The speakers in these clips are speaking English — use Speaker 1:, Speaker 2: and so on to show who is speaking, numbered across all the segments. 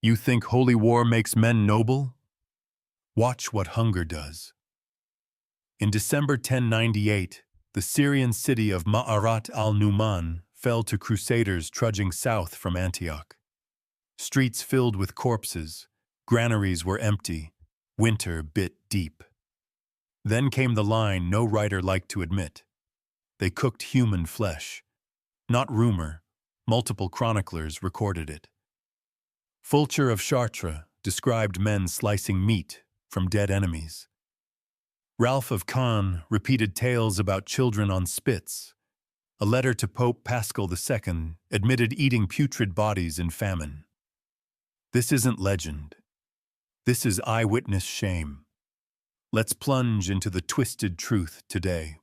Speaker 1: You think holy war makes men noble? Watch what hunger does. In December 1098, the Syrian city of Ma'arat al-Numan fell to Crusaders trudging south from Antioch. Streets filled with corpses, granaries were empty, winter bit deep. Then came the line no writer liked to admit. They cooked human flesh. Not rumor, multiple chroniclers recorded it. Fulcher of Chartres described men slicing meat from dead enemies. Ralph of Caen repeated tales about children on spits. A letter to Pope Paschal II admitted eating putrid bodies in famine. This isn't legend. This is eyewitness shame. Let's plunge into the twisted truth today.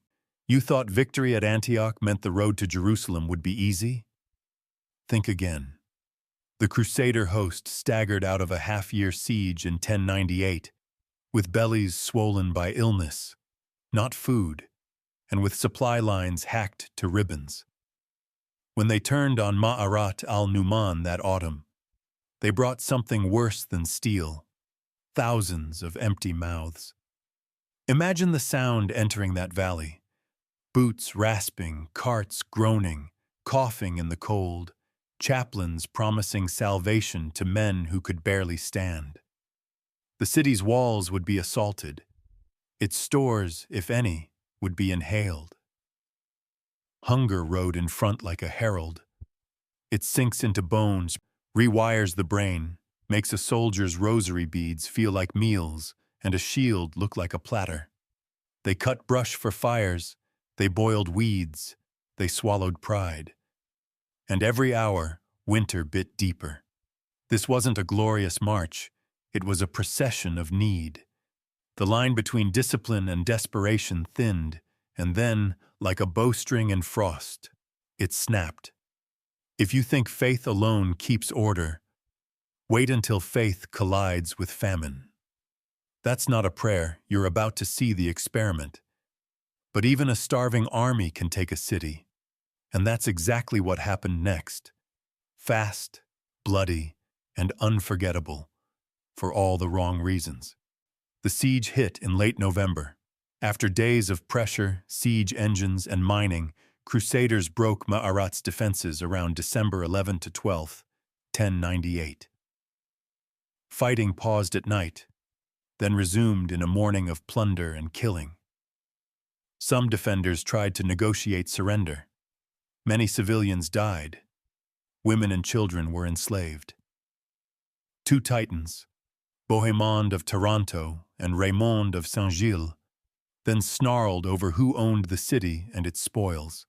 Speaker 1: You thought victory at Antioch meant the road to Jerusalem would be easy? Think again. The Crusader host staggered out of a half-year siege in 1098, with bellies swollen by illness, not food, and with supply lines hacked to ribbons. When they turned on Ma'arat al-Numan that autumn, they brought something worse than steel, thousands of empty mouths. Imagine the sound entering that valley. Boots rasping, carts groaning, coughing in the cold, chaplains promising salvation to men who could barely stand. The city's walls would be assaulted. Its stores, if any, would be inhaled. Hunger rode in front like a herald. It sinks into bones, rewires the brain, makes a soldier's rosary beads feel like meals and a shield look like a platter. They cut brush for fires, they boiled weeds, they swallowed pride. And every hour, winter bit deeper. This wasn't a glorious march, it was a procession of need. The line between discipline and desperation thinned, and then, like a bowstring in frost, it snapped. If you think faith alone keeps order, wait until faith collides with famine. That's not a prayer, you're about to see the experiment. But even a starving army can take a city. And that's exactly what happened next. Fast, bloody, and unforgettable, for all the wrong reasons. The siege hit in late November. After days of pressure, siege engines, and mining, Crusaders broke Ma'arat's defenses around December 11 to 12, 1098. Fighting paused at night, then resumed in a morning of plunder and killing. Some defenders tried to negotiate surrender. Many civilians died. Women and children were enslaved. Two titans, Bohemond of Taranto and Raymond of Saint-Gilles, then snarled over who owned the city and its spoils.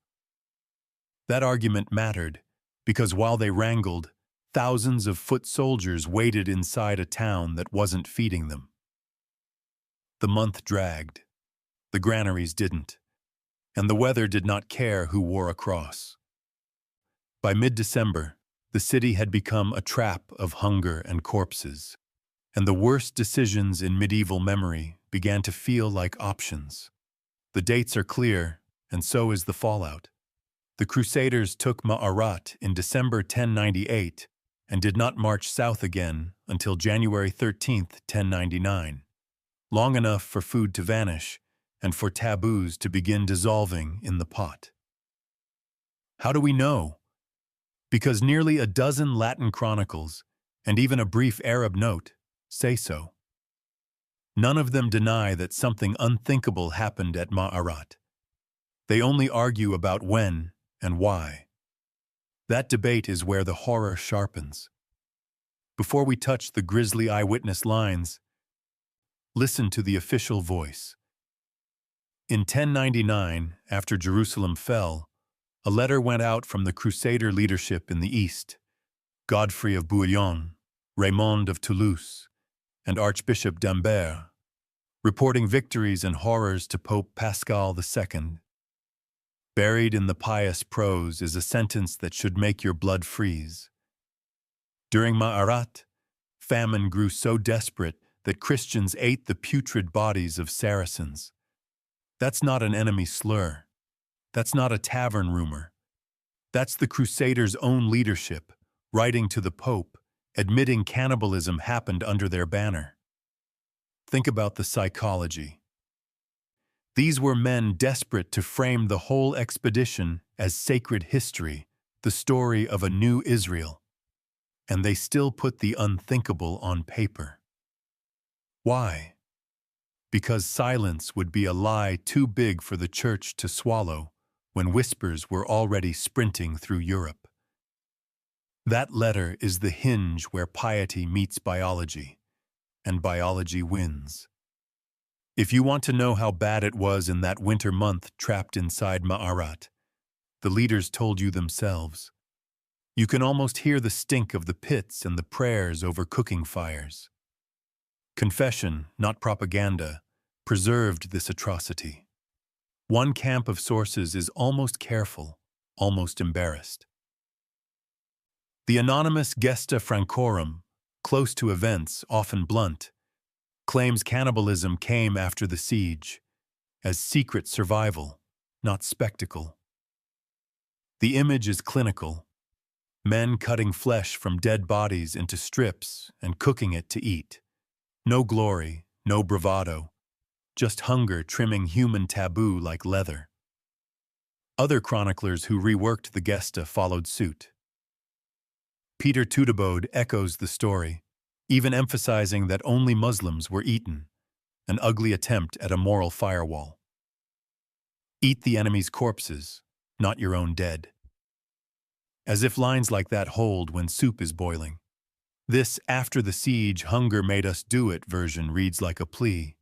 Speaker 1: That argument mattered because while they wrangled, thousands of foot soldiers waited inside a town that wasn't feeding them. The month dragged. The granaries didn't, and the weather did not care who wore a cross. By mid-December, the city had become a trap of hunger and corpses, and the worst decisions in medieval memory began to feel like options. The dates are clear, and so is the fallout. The Crusaders took Ma'arat in December 1098 and did not march south again until January 13, 1099, long enough for food to vanish and for taboos to begin dissolving in the pot. How do we know? Because nearly a dozen Latin chronicles, and even a brief Arab note, say so. None of them deny that something unthinkable happened at Ma'arat. They only argue about when and why. That debate is where the horror sharpens. Before we touch the grisly eyewitness lines, listen to the official voice. In 1099, after Jerusalem fell, a letter went out from the Crusader leadership in the east, Godfrey of Bouillon, Raymond of Toulouse, and Archbishop d'Ambert, reporting victories and horrors to Pope Paschal II. Buried in the pious prose is a sentence that should make your blood freeze. During Ma'arat, famine grew so desperate that Christians ate the putrid bodies of Saracens. That's not an enemy slur. That's not a tavern rumor. That's the Crusaders' own leadership, writing to the Pope admitting cannibalism happened under their banner. Think about the psychology. These were men desperate to frame the whole expedition as sacred history, the story of a new Israel. And they still put the unthinkable on paper. Why? Because silence would be a lie too big for the church to swallow when whispers were already sprinting through Europe. That letter is the hinge where piety meets biology, and biology wins. If you want to know how bad it was in that winter month trapped inside Ma'arat, the leaders told you themselves. You can almost hear the stink of the pits and the prayers over cooking fires. Confession, not propaganda, preserved this atrocity. One camp of sources is almost careful, almost embarrassed. The anonymous Gesta Francorum, close to events, often blunt, claims cannibalism came after the siege, as secret survival, not spectacle. The image is clinical. Men cutting flesh from dead bodies into strips and cooking it to eat. No glory, no bravado, just hunger trimming human taboo like leather. Other chroniclers who reworked the Gesta followed suit. Peter Tudebode echoes the story, even emphasizing that only Muslims were eaten, an ugly attempt at a moral firewall. Eat the enemy's corpses, not your own dead. As if lines like that hold when soup is boiling. This after the siege hunger made us do it version reads like a plea.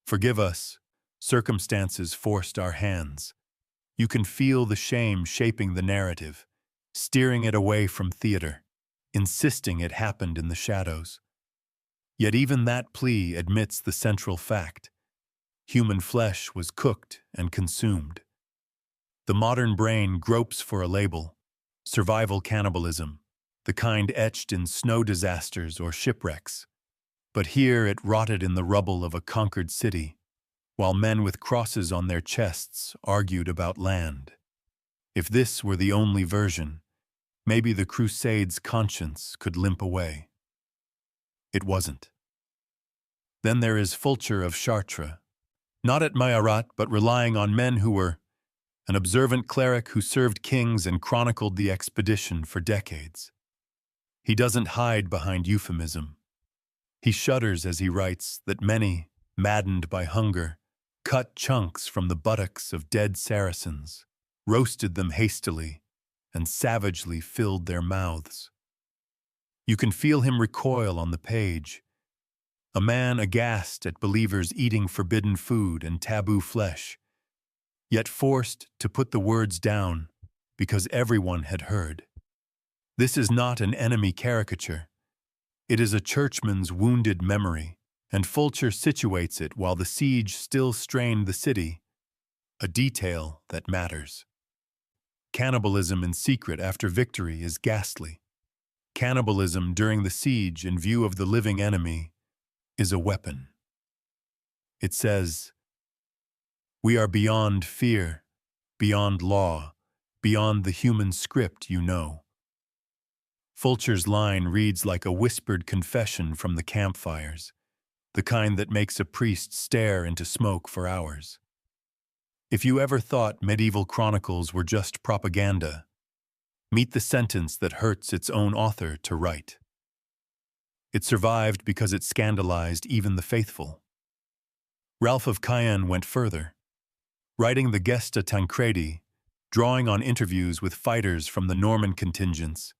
Speaker 1: Forgive us, circumstances forced our hands. You can feel the shame shaping the narrative, steering it away from theater, insisting it happened in the shadows. Yet even that plea admits the central fact. Human flesh was cooked and consumed. The modern brain gropes for a label. Survival cannibalism, the kind etched in snow disasters or shipwrecks. But here it rotted in the rubble of a conquered city, while men with crosses on their chests argued about land. If this were the only version, maybe the Crusades' conscience could limp away. It wasn't. Then there is Fulcher of Chartres, not at Mayorat but relying on men who were an observant cleric who served kings and chronicled the expedition for decades. He doesn't hide behind euphemism. He shudders as he writes that many, maddened by hunger, cut chunks from the buttocks of dead Saracens, roasted them hastily, and savagely filled their mouths. You can feel him recoil on the page, a man aghast at believers eating forbidden food and taboo flesh, yet forced to put the words down because everyone had heard. This is not an enemy caricature. It is a churchman's wounded memory, and Fulcher situates it while the siege still strained the city, a detail that matters. Cannibalism in secret after victory is ghastly. Cannibalism during the siege in view of the living enemy is a weapon. It says, "We are beyond fear, beyond law, beyond the human script you know." Fulcher's line reads like a whispered confession from the campfires, the kind that makes a priest stare into smoke for hours. If you ever thought medieval chronicles were just propaganda, meet the sentence that hurts its own author to write. It survived because it scandalized even the faithful. Ralph of Caen went further, writing the Gesta Tancredi, drawing on interviews with fighters from the Norman contingents.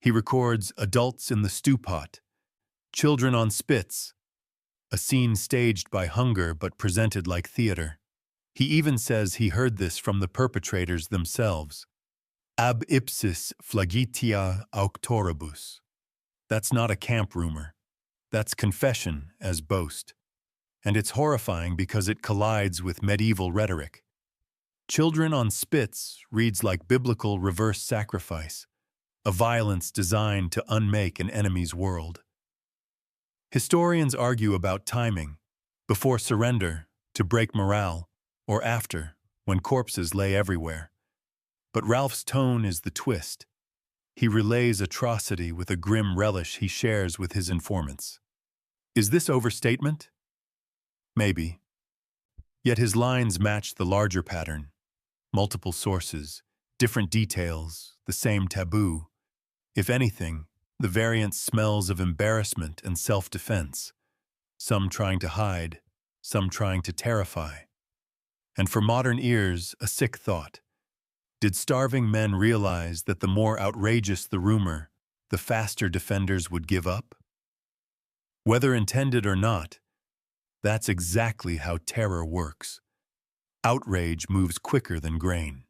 Speaker 1: He records adults in the stew pot, children on spits, a scene staged by hunger but presented like theater. He even says he heard this from the perpetrators themselves. Ab ipsis flagitia auctoribus. That's not a camp rumor. That's confession as boast. And it's horrifying because it collides with medieval rhetoric. Children on spits reads like biblical reverse sacrifice, a violence designed to unmake an enemy's world. Historians argue about timing, before surrender, to break morale, or after, when corpses lay everywhere. But Ralph's tone is the twist. He relays atrocity with a grim relish he shares with his informants. Is this overstatement? Maybe. Yet his lines match the larger pattern. Multiple sources, different details, the same taboo. If anything, the variance smells of embarrassment and self-defense, some trying to hide, some trying to terrify. And for modern ears, a sick thought. Did starving men realize that the more outrageous the rumor, the faster defenders would give up? Whether intended or not, that's exactly how terror works. Outrage moves quicker than grain.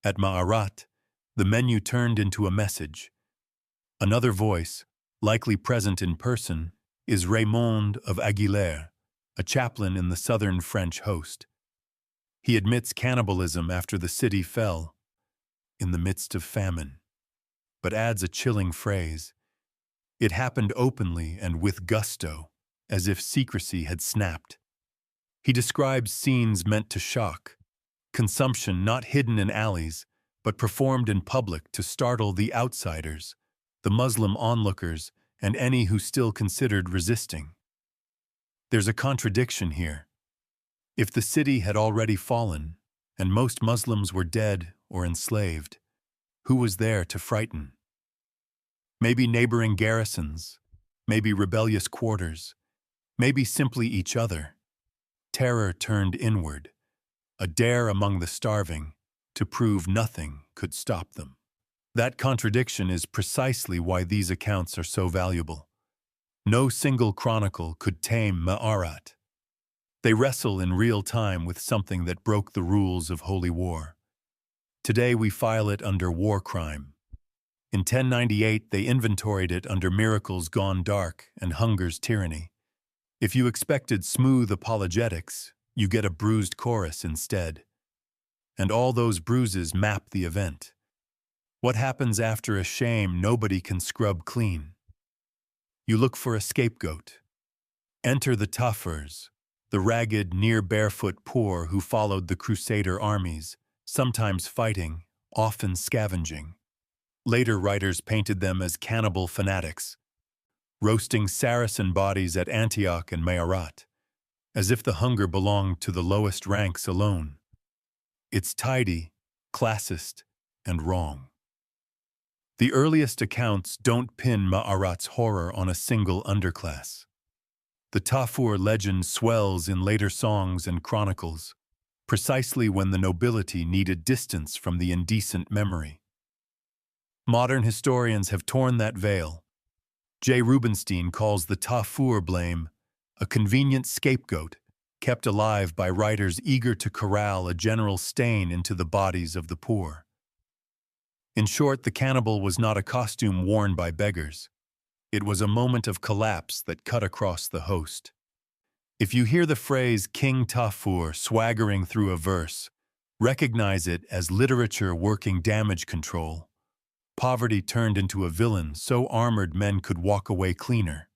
Speaker 1: At Ma'arat, the menu turned into a message. Another voice, likely present in person, is Raymond of Aguilera, a chaplain in the southern French host. He admits cannibalism after the city fell, in the midst of famine, but adds a chilling phrase. It happened openly and with gusto, as if secrecy had snapped. He describes scenes meant to shock, consumption not hidden in alleys, but performed in public to startle the outsiders, the Muslim onlookers, and any who still considered resisting. There's a contradiction here. If the city had already fallen, and most Muslims were dead or enslaved, who was there to frighten? Maybe neighboring garrisons, maybe rebellious quarters, maybe simply each other. Terror turned inward, a dare among the starving to prove nothing could stop them. That contradiction is precisely why these accounts are so valuable. No single chronicle could tame Ma'arat. They wrestle in real time with something that broke the rules of holy war. Today we file it under war crime. In 1098 they inventoried it under miracles gone dark and hunger's tyranny. If you expected smooth apologetics, you get a bruised chorus instead. And all those bruises map the event. What happens after a shame nobody can scrub clean? You look for a scapegoat. Enter the Tafurs, the ragged, near-barefoot poor who followed the Crusader armies, sometimes fighting, often scavenging. Later writers painted them as cannibal fanatics, roasting Saracen bodies at Antioch and Ma'arat, as if the hunger belonged to the lowest ranks alone. It's tidy, classist, and wrong. The earliest accounts don't pin Ma'arat's horror on a single underclass. The Tafur legend swells in later songs and chronicles, precisely when the nobility needed distance from the indecent memory. Modern historians have torn that veil. J. Rubenstein calls the Tafur blame a convenient scapegoat kept alive by writers eager to corral a general stain into the bodies of the poor. In short, the cannibal was not a costume worn by beggars. It was a moment of collapse that cut across the host. If you hear the phrase King Tafur swaggering through a verse, recognize it as literature working damage control. Poverty turned into a villain so armored men could walk away cleaner.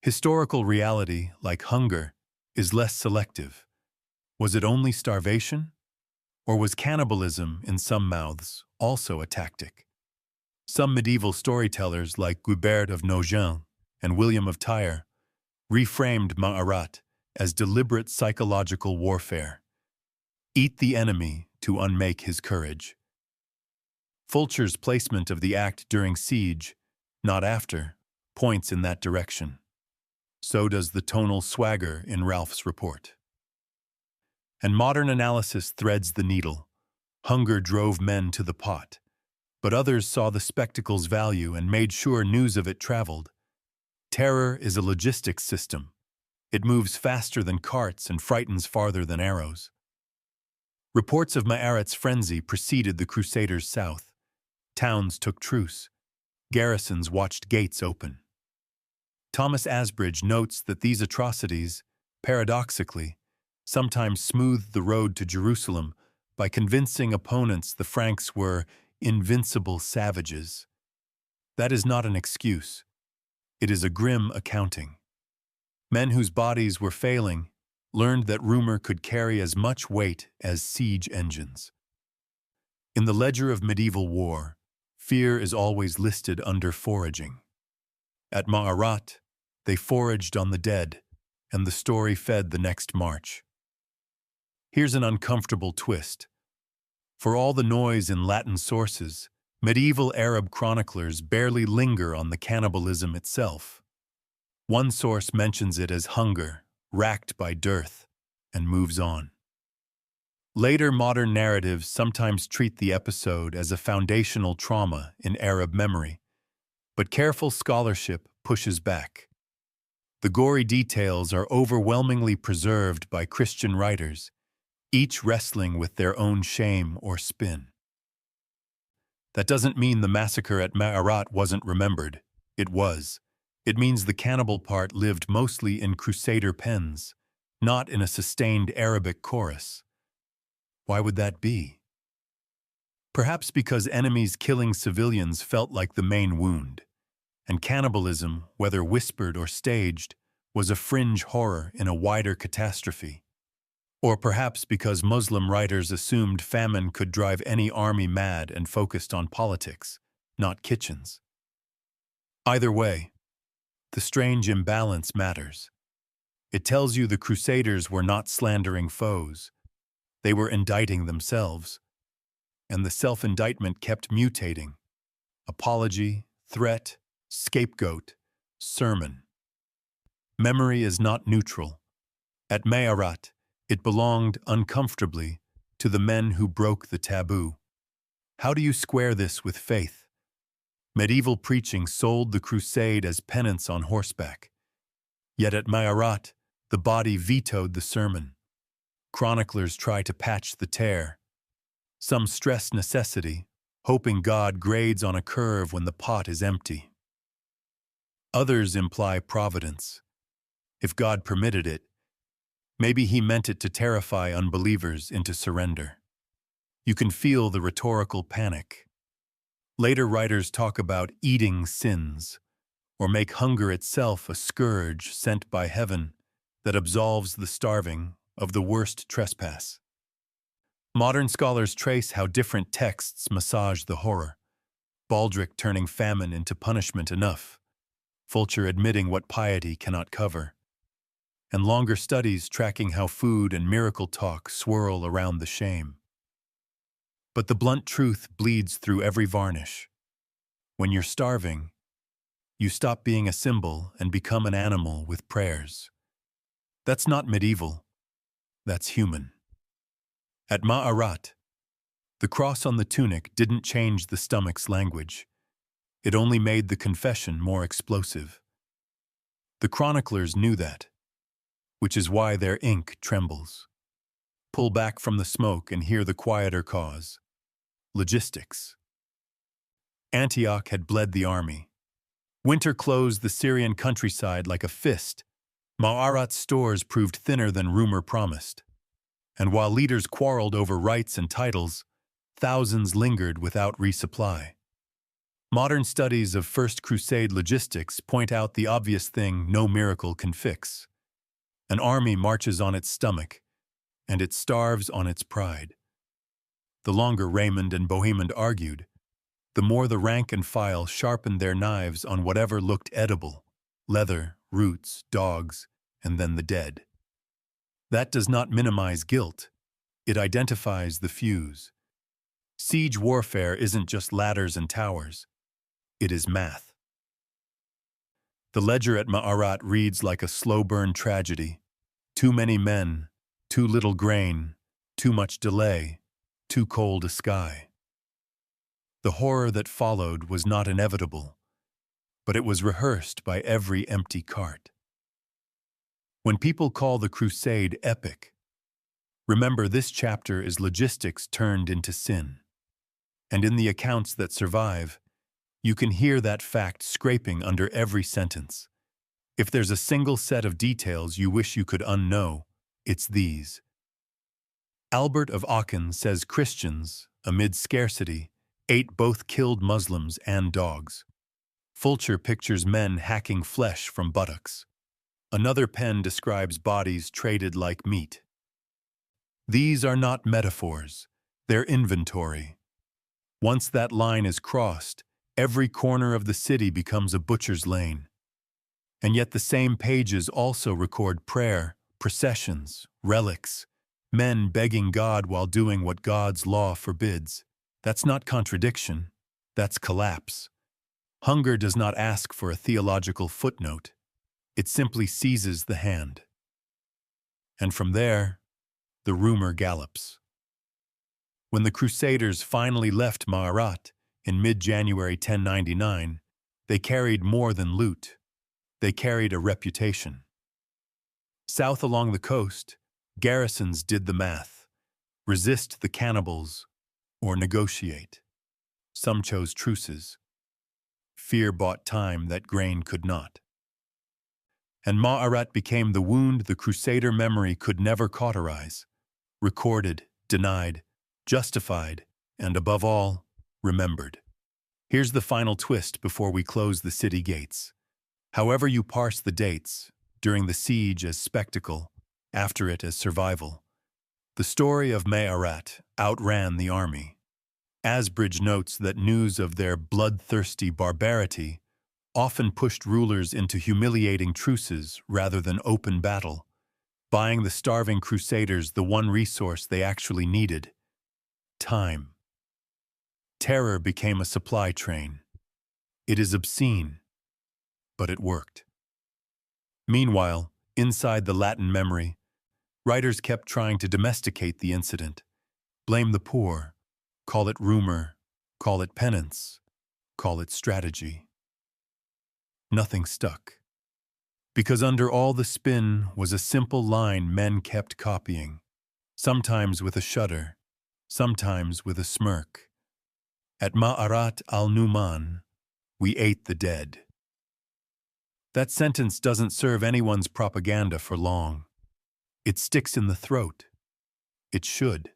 Speaker 1: Historical reality, like hunger, is less selective. Was it only starvation? Or was cannibalism, in some mouths, also a tactic? Some medieval storytellers, like Guibert of Nogent and William of Tyre, reframed Ma'arat as deliberate psychological warfare. Eat the enemy to unmake his courage. Fulcher's placement of the act during siege, not after, points in that direction. So does the tonal swagger in Ralph's report. And modern analysis threads the needle. Hunger drove men to the pot, but others saw the spectacle's value and made sure news of it traveled. Terror is a logistics system. It moves faster than carts and frightens farther than arrows. Reports of Ma'arat's frenzy preceded the Crusaders south. Towns took truce. Garrisons watched gates open. Thomas Asbridge notes that these atrocities, paradoxically, sometimes smoothed the road to Jerusalem by convincing opponents the Franks were invincible savages. That is not an excuse. It is a grim accounting. Men whose bodies were failing learned that rumor could carry as much weight as siege engines. In the ledger of medieval war, fear is always listed under foraging. At Ma'arat, they foraged on the dead, and the story fed the next march. Here's an uncomfortable twist. For all the noise in Latin sources, medieval Arab chroniclers barely linger on the cannibalism itself. One source mentions it as hunger, racked by dearth, and moves on. Later modern narratives sometimes treat the episode as a foundational trauma in Arab memory, but careful scholarship pushes back. The gory details are overwhelmingly preserved by Christian writers, each wrestling with their own shame or spin. That doesn't mean the massacre at Ma'arat wasn't remembered. It was. It means the cannibal part lived mostly in Crusader pens, not in a sustained Arabic chorus. Why would that be? Perhaps because enemies killing civilians felt like the main wound, and cannibalism, whether whispered or staged, was a fringe horror in a wider catastrophe. Or perhaps because Muslim writers assumed famine could drive any army mad and focused on politics, not kitchens. Either way, the strange imbalance matters. It tells you the Crusaders were not slandering foes. They were indicting themselves. And the self-indictment kept mutating. Apology, threat, scapegoat, sermon. Memory is not neutral. At Ma'arat, it belonged, uncomfortably, to the men who broke the taboo. How do you square this with faith? Medieval preaching sold the crusade as penance on horseback. Yet at Ma'arat, the body vetoed the sermon. Chroniclers try to patch the tear. Some stress necessity, hoping God grades on a curve when the pot is empty. Others imply providence. If God permitted it, maybe he meant it to terrify unbelievers into surrender. You can feel the rhetorical panic. Later writers talk about eating sins, or make hunger itself a scourge sent by heaven that absolves the starving of the worst trespass. Modern scholars trace how different texts massage the horror. Baldric turning famine into punishment enough, Fulcher admitting what piety cannot cover, and longer studies tracking how food and miracle talk swirl around the shame. But the blunt truth bleeds through every varnish. When you're starving, you stop being a symbol and become an animal with prayers. That's not medieval. That's human. At Ma'arat, the cross on the tunic didn't change the stomach's language. It only made the confession more explosive. The chroniclers knew that, which is why their ink trembles. Pull back from the smoke and hear the quieter cause. Logistics. Antioch had bled the army. Winter closed the Syrian countryside like a fist. Ma'arat's stores proved thinner than rumor promised. And while leaders quarreled over rights and titles, thousands lingered without resupply. Modern studies of First Crusade logistics point out the obvious thing no miracle can fix. An army marches on its stomach, and it starves on its pride. The longer Raymond and Bohemond argued, the more the rank and file sharpened their knives on whatever looked edible: leather, roots, dogs, and then the dead. That does not minimize guilt. It identifies the fuse. Siege warfare isn't just ladders and towers. It is math. The ledger at Ma'arat reads like a slow-burn tragedy. Too many men, too little grain, too much delay, too cold a sky. The horror that followed was not inevitable, but it was rehearsed by every empty cart. When people call the crusade epic, remember this chapter is logistics turned into sin. And in the accounts that survive, you can hear that fact scraping under every sentence. If there's a single set of details you wish you could unknow, it's these. Albert of Aachen says Christians, amid scarcity, ate both killed Muslims and dogs. Fulcher pictures men hacking flesh from buttocks. Another pen describes bodies traded like meat. These are not metaphors, they're inventory. Once that line is crossed, every corner of the city becomes a butcher's lane. And yet the same pages also record prayer, processions, relics, men begging God while doing what God's law forbids. That's not contradiction, that's collapse. Hunger does not ask for a theological footnote. It simply seizes the hand. And from there, the rumor gallops. When the Crusaders finally left Ma'arat in mid-January 1099, they carried more than loot. They carried a reputation. South along the coast, garrisons did the math: resist the cannibals or negotiate. Some chose truces. Fear bought time that grain could not. And Ma'arat became the wound the Crusader memory could never cauterize: recorded, denied, justified, and above all, remembered. Here's the final twist before we close the city gates. However you parse the dates, during the siege as spectacle, after it as survival, the story of Ma'arat outran the army. Asbridge notes that news of their bloodthirsty barbarity often pushed rulers into humiliating truces rather than open battle, buying the starving Crusaders the one resource they actually needed: time. Terror became a supply train. It is obscene, but it worked. Meanwhile, inside the Latin memory, writers kept trying to domesticate the incident, blame the poor, call it rumor, call it penance, call it strategy. Nothing stuck. Because under all the spin was a simple line men kept copying, sometimes with a shudder, sometimes with a smirk. At Ma'arat al-Numan, we ate the dead. That sentence doesn't serve anyone's propaganda for long. It sticks in the throat. It should.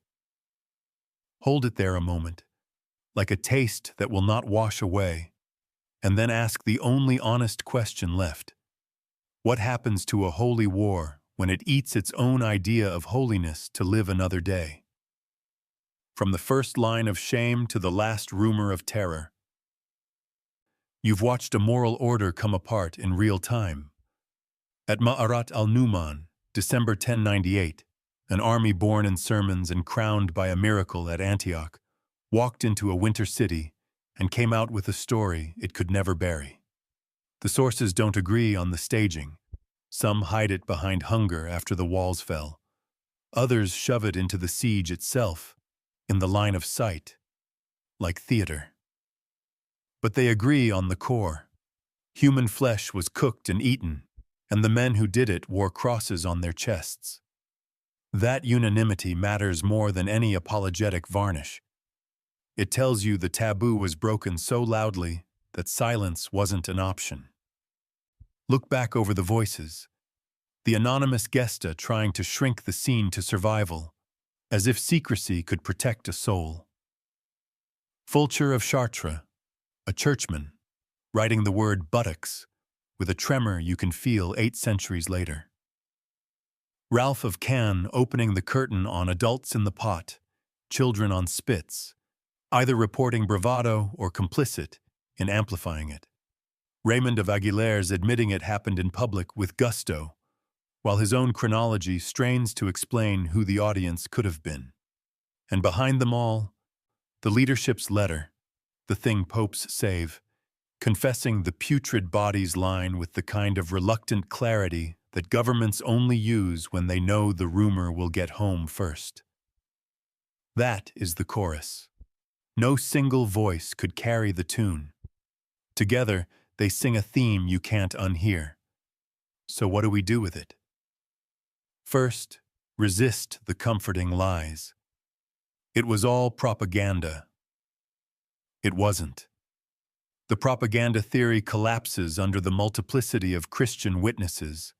Speaker 1: Hold it there a moment, like a taste that will not wash away, and then ask the only honest question left. What happens to a holy war when it eats its own idea of holiness to live another day? From the first line of shame to the last rumor of terror, you've watched a moral order come apart in real time. At Ma'arat al-Numan, December 1098, an army born in sermons and crowned by a miracle at Antioch walked into a winter city and came out with a story it could never bury. The sources don't agree on the staging. Some hide it behind hunger after the walls fell. Others shove it into the siege itself, in the line of sight, like theater. But they agree on the core. Human flesh was cooked and eaten, and the men who did it wore crosses on their chests. That unanimity matters more than any apologetic varnish. It tells you the taboo was broken so loudly that silence wasn't an option. Look back over the voices. The anonymous Gesta trying to shrink the scene to survival, as if secrecy could protect a soul. Fulcher of Chartres, a churchman, writing the word buttocks with a tremor you can feel 8 centuries later. Ralph of Cannes opening the curtain on adults in the pot, children on spits, either reporting bravado or complicit in amplifying it. Raymond of Aguilar's admitting it happened in public with gusto, while his own chronology strains to explain who the audience could have been. And behind them all, the leadership's letter, the thing popes save, confessing the putrid bodies line with the kind of reluctant clarity that governments only use when they know the rumor will get home first. That is the chorus. No single voice could carry the tune. Together, they sing a theme you can't unhear. So what do we do with it? First, resist the comforting lies. It was all propaganda. It wasn't. The propaganda theory collapses under the multiplicity of Christian witnesses,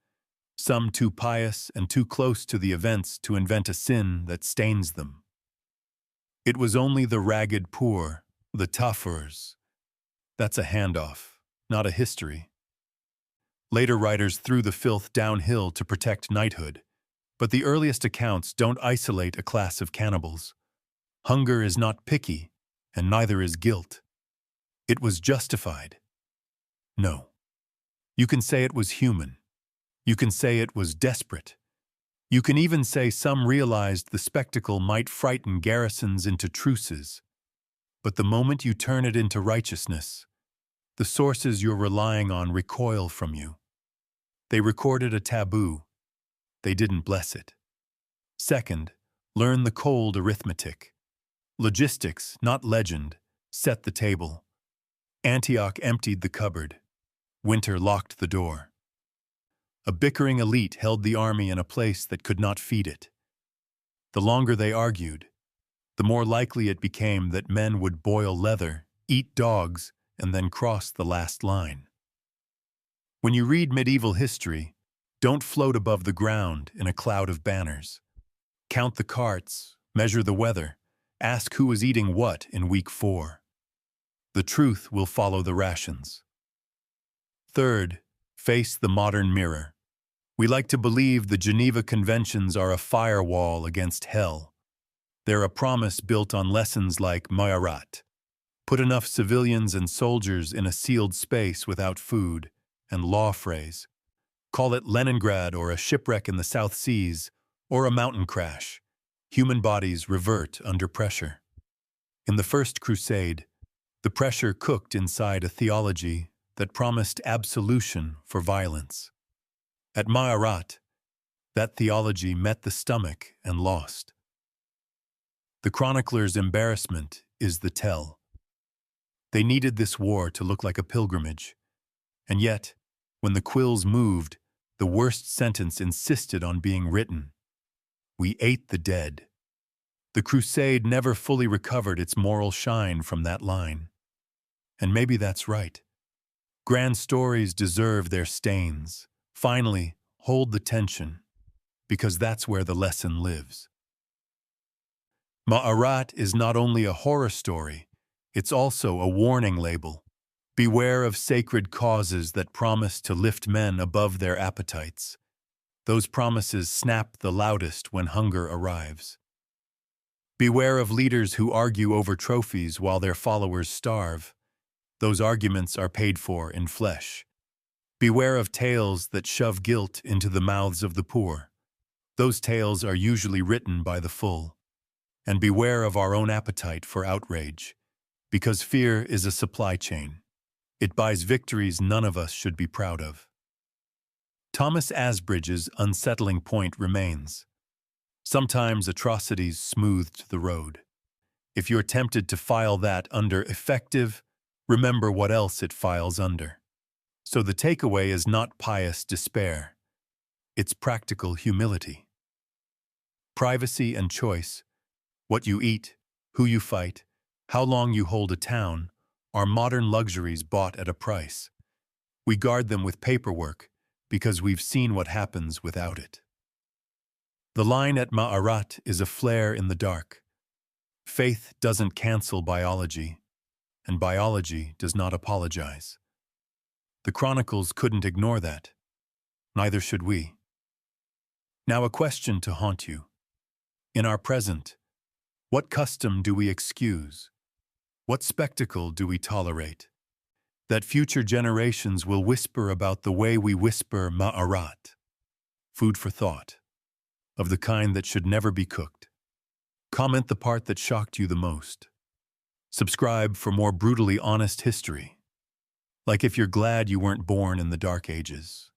Speaker 1: some too pious and too close to the events to invent a sin that stains them. It was only the ragged poor, the Tafurs. That's a handoff, not a history. Later writers threw the filth downhill to protect knighthood, but the earliest accounts don't isolate a class of cannibals. Hunger is not picky, and neither is guilt. It was justified. No. You can say it was human. You can say it was desperate. You can even say some realized the spectacle might frighten garrisons into truces. But the moment you turn it into righteousness, the sources you're relying on recoil from you. They recorded a taboo. They didn't bless it. Second, learn the cold arithmetic. Logistics, not legend, set the table. Antioch emptied the cupboard. Winter locked the door. A bickering elite held the army in a place that could not feed it. The longer they argued, the more likely it became that men would boil leather, eat dogs, and then cross the last line. When you read medieval history, don't float above the ground in a cloud of banners. Count the carts, measure the weather, ask who was eating what in week 4. The truth will follow the rations. Third, face the modern mirror. We like to believe the Geneva Conventions are a firewall against hell. They're a promise built on lessons like Mayorat. Put enough civilians and soldiers in a sealed space without food, and law phrase. Call it Leningrad or a shipwreck in the South Seas, or a mountain crash. Human bodies revert under pressure. In the First Crusade, the pressure cooked inside a theology that promised absolution for violence. At Mayorat, that theology met the stomach and lost. The chronicler's embarrassment is the tell. They needed this war to look like a pilgrimage. And yet, when the quills moved, the worst sentence insisted on being written. We ate the dead. The crusade never fully recovered its moral shine from that line. And maybe that's right. Grand stories deserve their stains. Finally, hold the tension, because that's where the lesson lives. Mayorat is not only a horror story, it's also a warning label. Beware of sacred causes that promise to lift men above their appetites. Those promises snap the loudest when hunger arrives. Beware of leaders who argue over trophies while their followers starve. Those arguments are paid for in flesh. Beware of tales that shove guilt into the mouths of the poor. Those tales are usually written by the full. And beware of our own appetite for outrage, because fear is a supply chain. It buys victories none of us should be proud of. Thomas Asbridge's unsettling point remains. Sometimes atrocities smoothed the road. If you're tempted to file that under effective, remember what else it files under. So the takeaway is not pious despair. It's practical humility. Privacy and choice, what you eat, who you fight, how long you hold a town, are modern luxuries bought at a price. We guard them with paperwork because we've seen what happens without it. The line at Mayorat is a flare in the dark. Faith doesn't cancel biology, and biology does not apologize. The Chronicles couldn't ignore that. Neither should we. Now a question to haunt you. In our present, what custom do we excuse? What spectacle do we tolerate? That future generations will whisper about the way we whisper Mayorat. Food for thought, of the kind that should never be cooked. Comment the part that shocked you the most. Subscribe for more brutally honest history. Like if you're glad you weren't born in the Dark Ages.